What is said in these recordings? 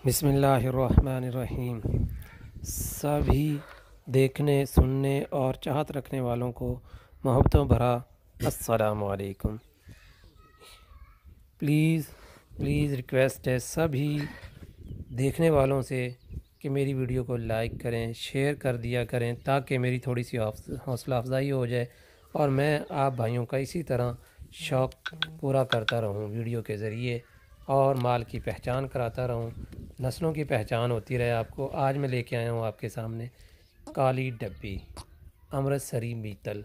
بسم اللہ الرحمن الرحیم۔ سبھی دیکھنے سننے اور چاہت رکھنے والوں کو محبتوں بھرا السلام علیکم۔ پلیز ریکویسٹ ہے سبھی دیکھنے والوں سے کہ میری ویڈیو کو لائک کریں، شیئر کر دیا کریں تاکہ میری تھوڑی سی حوصلہ افزائی ہو جائے اور میں آپ بھائیوں کا اسی طرح شوق پورا کرتا رہوں ویڈیو کے ذریعے اور مال کی پہچان کراتا رہوں، نسلوں کی پہچان ہوتی رہے آپ کو۔ آج میں لے کے آیا ہوں آپ کے سامنے کالی ڈبی امرتسری بیتل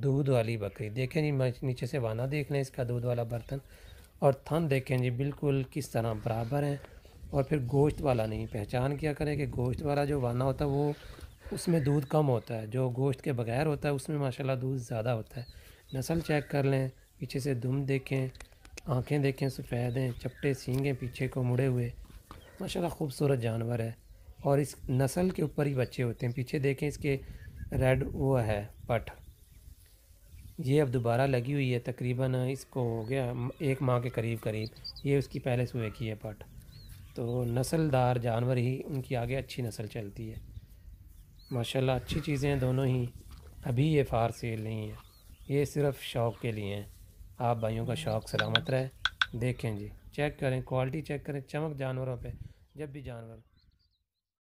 دودھ والی بکری۔ دیکھیں جی نیچے سے وانا دیکھ لیں اس کا دودھ والا برتن، اور تھن دیکھیں جی بالکل کس طرح برابر ہیں، اور پھر گوشت والا نہیں۔ پہچان کیا کریں کہ گوشت والا جو وانا ہوتا ہے وہ اس میں دودھ کم ہوتا ہے، جو گوشت کے بغیر ہوتا ہے اس میں ماشاءاللہ دودھ زیادہ ہوتا ہے۔ نسل چیک کر لیں، پیچھے سے دم دیکھیں، آنکھیں دیکھیں سفید ہیں، چپٹے سینگ ہیں پیچھے کو مڑے ہوئے، ماشاءاللہ خوبصورت جانور ہے۔ اور اس نسل کے اوپر ہی بچے ہوتے ہیں۔ پیچھے دیکھیں اس کے ریڈ وہ ہے پٹ، یہ اب دوبارہ لگی ہوئی ہے، تقریباً اس کو ہو گیا 1 ماہ کے قریب، یہ اس کی پہلے سوئے کی ہے پٹ۔ تو نسل دار جانور ہی ان کی آگے اچھی نسل چلتی ہے ماشاءاللہ۔ اچھی چیزیں ہیں دونوں ہی، ابھی یہ فار سیل نہیں ہے، یہ صرف شوق کے لیے ہیں۔ آپ بھائیوں کا شوق سلامت رہے۔ دیکھیں جی، چیک کریں، کوالٹی چیک کریں، چمک جانوروں پہ جب بھی جانور